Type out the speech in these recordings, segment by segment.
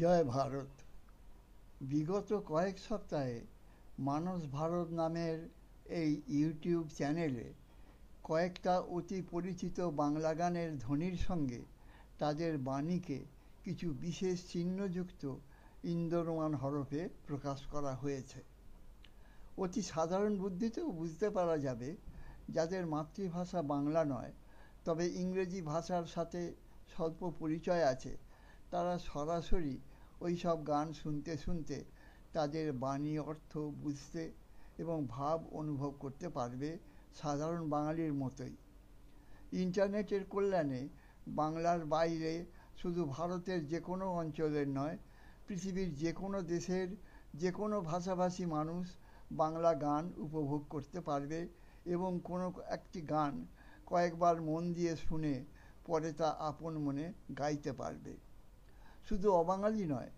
জয় ভারত। বিগত কয়েক সপ্তাহে মানস ভারত নামের এই ইউটিউব চ্যানেলে কয়েকটা অতি পরিচিত বাংলা গানের ধ্বনির সঙ্গে তাদের বাণীকে কিছু বিশেষ চিহ্নযুক্ত ইন্দোরমান হরফে প্রকাশ করা হয়েছে। অতি সাধারণ বুদ্ধিতেও বুঝতে পারা যাবে যাদের মাতৃভাষা বাংলা নয়, তবে ইংরেজি ভাষার সাথে স্বল্প পরিচয় আছে, তারা সরাসরি ওই সব গান শুনতে শুনতে তাদের বাণী অর্থ বুঝতে এবং ভাব অনুভব করতে পারবে সাধারণ বাঙালির মতোই। ইন্টারনেটের কল্যাণে বাংলার বাইরে শুধু ভারতের যে কোনো অঞ্চলের নয়, পৃথিবীর যে কোনো দেশের যে কোনো ভাষাভাষী মানুষ বাংলা গান উপভোগ করতে পারবে এবং কোনো একটি গান কয়েকবার মন দিয়ে শুনে পরে তা আপন মনে গাইতে পারবে। শুধু অবাঙালি নয়,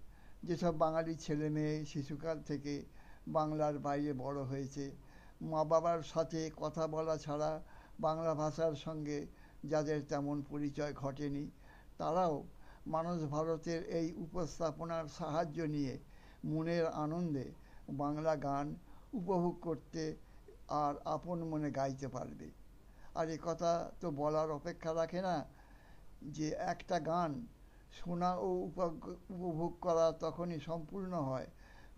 যেসব বাঙালি ছেলে মেয়ে শিশুকাল থেকে বাংলার বাইরে বড় হয়েছে, মা বাবার সাথে কথা বলা ছাড়া বাংলা ভাষার সঙ্গে যাদের তেমন পরিচয় ঘটেনি, তারাও মানস ভারতের এই উপস্থাপনার সাহায্য নিয়ে মনের আনন্দে বাংলা গান উপভোগ করতে আর আপন মনে গাইতে পারবে। আর এ কথা তো বলার অপেক্ষা রাখে না যে একটা গান শোনা ও উপভোগ করা তখনই সম্পূর্ণ হয়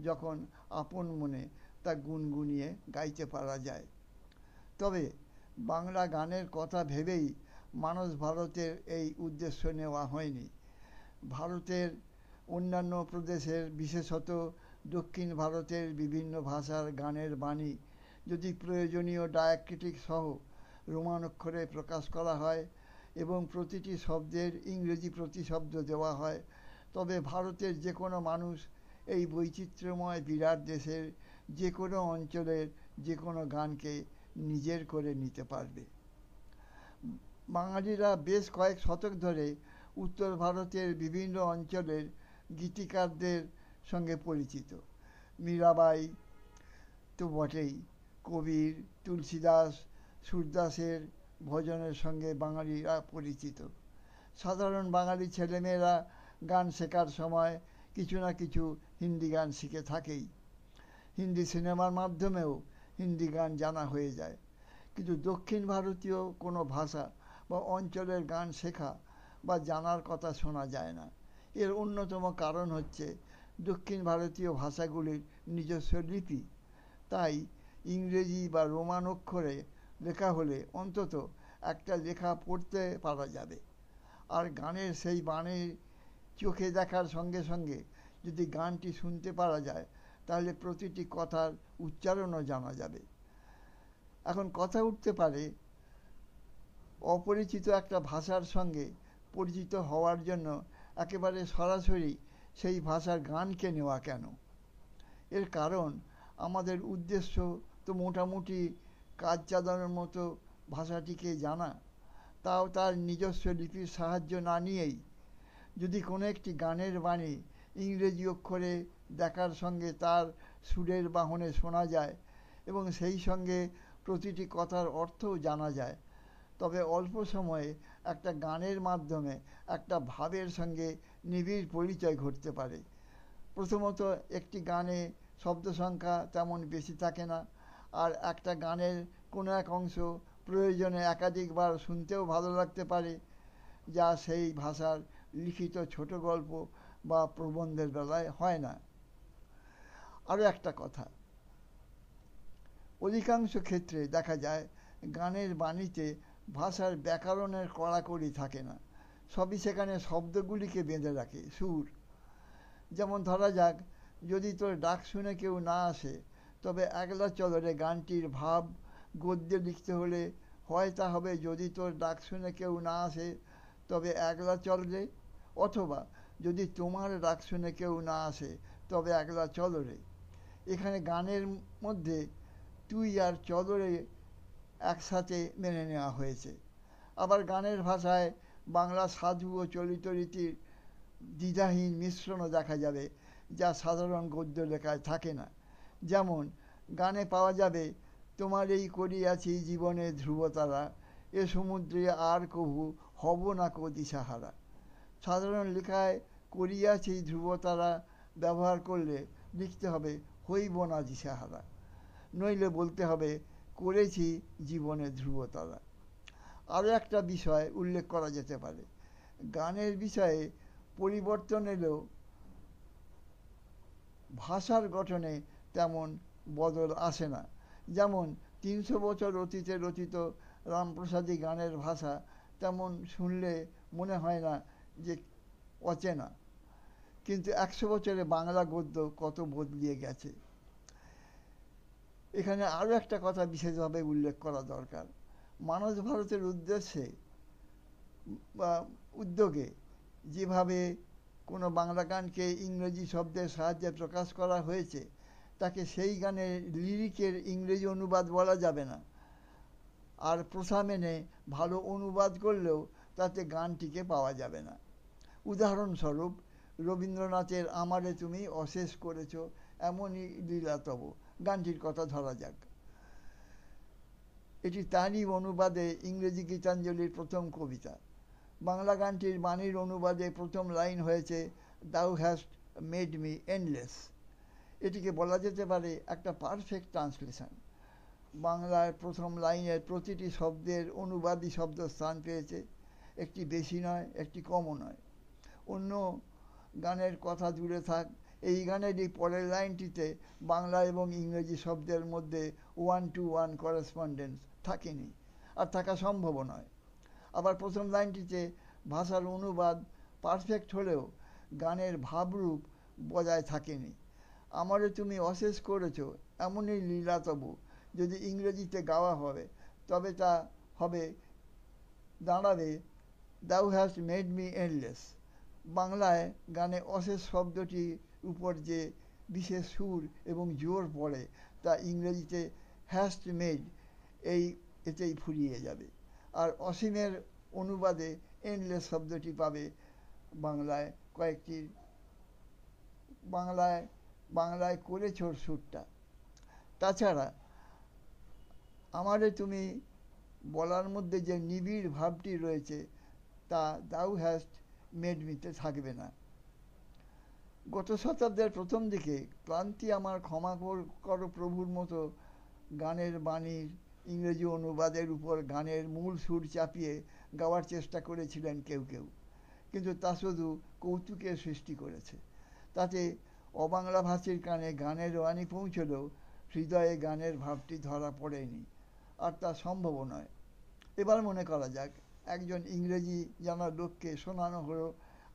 যখন আপন মনে তা গুনগুনিয়ে গাইতে পারা যায়। তবে বাংলা গানের কথা ভেবেই মানস ভারতের এই উদ্দেশ্য নেওয়া হয়নি। ভারতের অন্যান্য প্রদেশের, বিশেষত দক্ষিণ ভারতের বিভিন্ন ভাষার গানের বাণী যদি প্রয়োজনীয় ডায়াক্রিটিক সহ রোমান অক্ষরে প্রকাশ করা হয় এবং প্রতিটি শব্দের ইংরেজি প্রতিশব্দ দেওয়া হয়, তবে ভারতের যে কোনো মানুষ এই বৈচিত্র্যময় বিরাট দেশের যে কোনো অঞ্চলের যে কোনো গানকে নিজের করে নিতে পারবে। বাঙালিরা বেশ কয়েক শতক ধরে উত্তর ভারতের বিভিন্ন অঞ্চলের গীতিকারদের সঙ্গে পরিচিত। মীরাবাই তো বটেই, কবির, তুলসীদাস, সূরদাসের ভজনের সঙ্গে বাঙালিরা পরিচিত। সাধারণ বাঙালি ছেলেমেয়েরা গান শেখার সময় কিছু না কিছু হিন্দি গান শিখে থাকেই। হিন্দি সিনেমার মাধ্যমেও হিন্দি গান জানা হয়ে যায়। কিন্তু দক্ষিণ ভারতীয় কোনো ভাষা বা অঞ্চলের গান শেখা বা জানার কথা শোনা যায় না। এর অন্যতম কারণ হচ্ছে দক্ষিণ ভারতীয় ভাষাগুলির নিজস্ব লিপি। তাই ইংরেজি বা রোমান অক্ষরে লেখা হলে অন্তত একটা লেখা পড়তে পারা যাবে। আর গানের সেই বাণী চোখে দেখার সঙ্গে সঙ্গে যদি গানটি শুনতে পারা যায়, তাহলে প্রতিটি কথার উচ্চারণও জানা যাবে। এখন কথা উঠতে পারে, অপরিচিত একটা ভাষার সঙ্গে পরিচিত হওয়ার জন্য একেবারে সরাসরি সেই ভাষার গানকে নেওয়া কেন? এর কারণ আমাদের উদ্দেশ্য তো মোটামুটি কাজ চালানোর মতো ভাষাটিকে জানা, তাও তার নিজস্ব লিপির সাহায্য না নিয়েই যদি কোনো একটি গানের বাণী ইংরেজি অক্ষরে দেখার সঙ্গে তার সুরের বাহনে শোনা যায় এবং সেই সঙ্গে প্রতিটি কথার অর্থও জানা যায়, তবে অল্প সময়ে একটা গানের মাধ্যমে একটা ভাবের সঙ্গে নিবিড় পরিচয় ঘটতে পারে। প্রথমত, একটি গানে শব্দ সংখ্যা তেমন বেশি থাকে না, আর একটা গানের কোনো এক অংশ প্রয়োজনে একাধিকবার শুনতেও ভালো লাগতে পারে, যা সেই ভাষার লিখিত ছোট গল্প বা প্রবন্ধের বেলায় হয় না। আরও একটা কথা, অধিকাংশ ক্ষেত্রে দেখা যায় গানের বাণীতে ভাষার ব্যাকরণের কড়াকড়ি থাকে না, সবই সেখানে শব্দগুলিকে বেঁধে রাখে, সুর। যেমন ধরা যাক, যদি তোর ডাক শুনে কেউ না আসে, তবে একলা চলরে গানটির ভাব গদ্যে লিখতে হলে হয় তা হবে যদি তোর ডাক শুনে কেউ না আসে তবে একলা চল রে, অথবা যদি তোমার ডাক শুনে কেউ না আসে তবে একলা চল রে। এখানে গানের মধ্যে তুই আর চল রে একসাথে মেনে নেওয়া হয়েছে। আবার গানের ভাষায় বাংলা সাধু ও চলিত রীতির দ্বিধাহীন মিশ্রণও দেখা যাবে, যা সাধারণ গদ্য লেখায় থাকে না। যেমন গানে পাওয়া যাবে, তোমার এই করিয়াছি জীবনে ধ্রুবতারা, এ সমুদ্রে আর কভু হব না কো দিশাহারা। সাধারণ লেখায় করিয়াছি ধ্রুবতারা ব্যবহার করলে লিখতে হবে হইব না দিশাহারা, নইলে বলতে হবে করেছি জীবনে ধ্রুবতারা। আরও একটা বিষয় উল্লেখ করা যেতে পারে, গানের বিষয়ে পরিবর্তন এলেও ভাষার গঠনে তেমন বদল আসে না। যেমন ৩০০ বছর অতীতে রচিত রামপ্রসাদী গানের ভাষা তেমন শুনলে মনে হয় না যে অচেনা, কিন্তু ১০০ বছরে বাংলা গদ্য কত বদলিয়ে গেছে। এখানে আরও একটা কথা বিশেষভাবে উল্লেখ করা দরকার, মানস ভারতের উদ্দেশ্যে বা উদ্যোগে যেভাবে কোনো বাংলা গানকে ইংরেজি শব্দের সাহায্যে প্রকাশ করা হয়েছে তাকে সেই গানের লিরিকের ইংরেজি অনুবাদ বলা যাবে না, আর প্রথা মেনে ভালো অনুবাদ করলেও তাতে গানটিকে পাওয়া যাবে না। উদাহরণস্বরূপ রবীন্দ্রনাথের আমারে তুমি অশেষ করেছ এমনই লীলা তব গানটির কথা ধরা যাক। এটি তারই অনুবাদে ইংরেজি গীতাঞ্জলির প্রথম কবিতা। বাংলা গানটির বাণীর অনুবাদে প্রথম লাইন হয়েছে দাউ হ্যাস্ট মেড মি এন্ডলেস। এটিকে বলা যেতে পারে একটা পারফেক্ট ট্রান্সলেশন। বাংলার প্রথম লাইনের প্রতিটি শব্দের অনুবাদী শব্দ স্থান পেয়েছে, একটি বেশি নয় একটি কমও নয়। অন্য গানের কথা দূরে থাক, এই গানের এই পরের লাইনটিতে বাংলা এবং ইংরেজি শব্দের মধ্যে 1-to-1 করেসপন্ডেন্স থাকেনি, আর থাকা সম্ভবও নয়। আবার প্রথম লাইনটিতে ভাষার অনুবাদ পারফেক্ট হলেও গানের ভাবরূপ বজায় থাকেনি। আমারে তুমি অশেষ করেছ এমনই লীলা তবু যদি ইংরেজিতে গাওয়া হবে তবে তা হবে দাঁড়াবে দাউ হ্যাস্ট মেড মি এন্ডলেস। বাংলায় গানে অশেষ শব্দটির উপর যে বিশেষ সুর এবং জোর পড়ে তা ইংরেজিতে হ্যাস্ট মেড এতেই ফুরিয়ে যাবে, আর অসীমের অনুবাদে এন্ডলেস শব্দটি পাবে বাংলায় কয়েকটি বাংলায় করেছোর সুরটা। তাছাড়া আমারে তুমি বলার মধ্যে যে নিবিড় ভাবটি রয়েছে তা দাউ হ্যাস্ট মেড মিতে থাকবে না। গত শতাব্দের প্রথম দিকে ক্লান্তি আমার ক্ষমা করো প্রভুর মতো গানের বাণীর ইংরেজি অনুবাদের উপর গানের মূল সুর চাপিয়ে গাওয়ার চেষ্টা করেছিলেন কেউ কেউ, কিন্তু তা শুধু কৌতুকের সৃষ্টি করেছে। তাতে অবাংলাভাষীর কানে গানের বাণী পৌঁছলেও হৃদয়ে গানের ভাবটি ধরা পড়েনি, আর তা সম্ভবও নয়। এবার মনে করা যাক একজন ইংরেজি জানা লোককে শোনানো হলো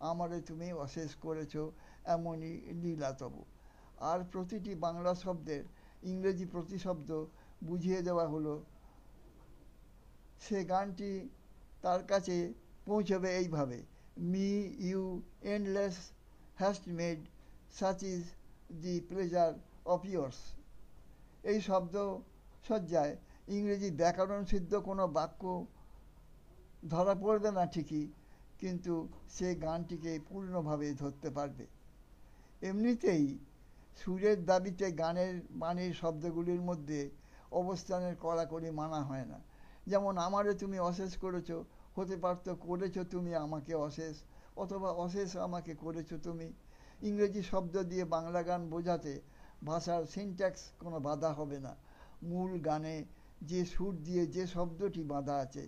আমারে তুমি অশেষ করেছ এমনই লীলা তব, আর প্রতিটি বাংলা শব্দের ইংরেজি প্রতিশব্দ বুঝিয়ে দেওয়া হলো। সে গানটি তার কাছে পৌঁছবে এইভাবে, me you endless hast made such is the pleasure of yours. এই শব্দ সজ্জায় ইংরেজি ব্যাকরণ সিদ্ধ কোনো বাক্য ধরা পড়বে না ঠিকই, কিন্তু সে গানটিকে পূর্ণভাবে ধরতে পারবে। এমনিতেই সুরের দাবিতে গানের বাণীর শব্দগুলির মধ্যে অবস্থানের কড়াকড়ি মানা হয় না। যেমন আমারে তুমি অশেষ করেছ হতে পারত করেছ তুমি আমাকে অশেষ, অথবা অশেষ আমাকে করেছ তুমি। ইংরেজি শব্দ দিয়ে বাংলা গান বোঝাতে ভাষার সিনট্যাক্স কোনো বাধা হবে না। মূল গানে যে সুর দিয়ে যে শব্দটি বাঁধা আছে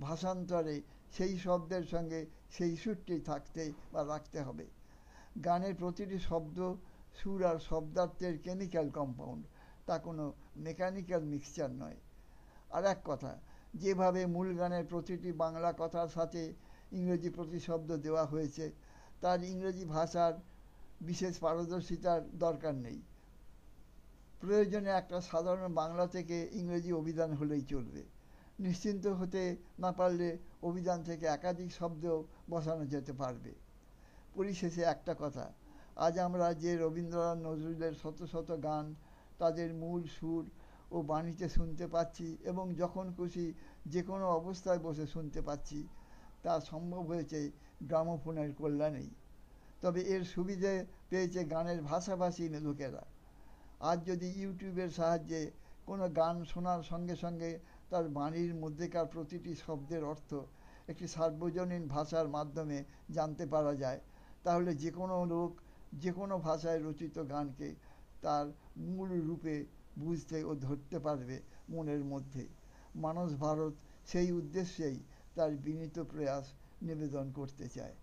ভাষান্তরে সেই শব্দের সঙ্গে সেই সুরটি থাকতে বা রাখতে হবে। গানের প্রতিটি শব্দ সুর আর শব্দার্থের কেমিক্যাল কম্পাউন্ড, তা কোনো মেকানিক্যাল মিক্সচার নয়। আর এক কথা, যেভাবে মূল গানের প্রতিটি বাংলা কথার সাথে ইংরেজি প্রতিশব্দ দেওয়া হয়েছে তার ইংরেজি ভাষার বিশেষ পারদর্শিতার দরকার নেই। প্রয়োজনে একটা সাধারণ বাংলা থেকে ইংরেজি অভিধান হলেই চলবে। নিশ্চিন্ত হতে না পারলে অভিধান থেকে একাধিক শব্দ বসানো যেতে পারবে। পরিশেষে একটা কথা, আজ আমরা যে রবীন্দ্রনাথ নজরুলের শত শত গান তাদের মূল সুর ও বাণীতে শুনতে পাচ্ছি এবং যখন খুশি যে কোনো অবস্থায় বসে শুনতে পাচ্ছি, তা সম্ভব হয়েছে গ্রামোফোনের কল্যাণেই। তবে এর সুবিধে পেয়েছে গানের ভাষাভাষী লোকেরা। আজ যদি ইউটিউবের সাহায্যে কোনো গান শোনার সঙ্গে সঙ্গে তার বাণীর মধ্যেকার প্রতিটি শব্দের অর্থ একটি সার্বজনীন ভাষার মাধ্যমে জানতে পারা যায়, তাহলে যে কোনো লোক যে কোনো ভাষায় রচিত গানকে তার মূল রূপে বুঝতে ও ধরতে পারবে মনের মধ্যে। মানস ভারত সেই উদ্দেশ্যেই তার বিনীত প্রয়াস নিবেদন করতে চায়।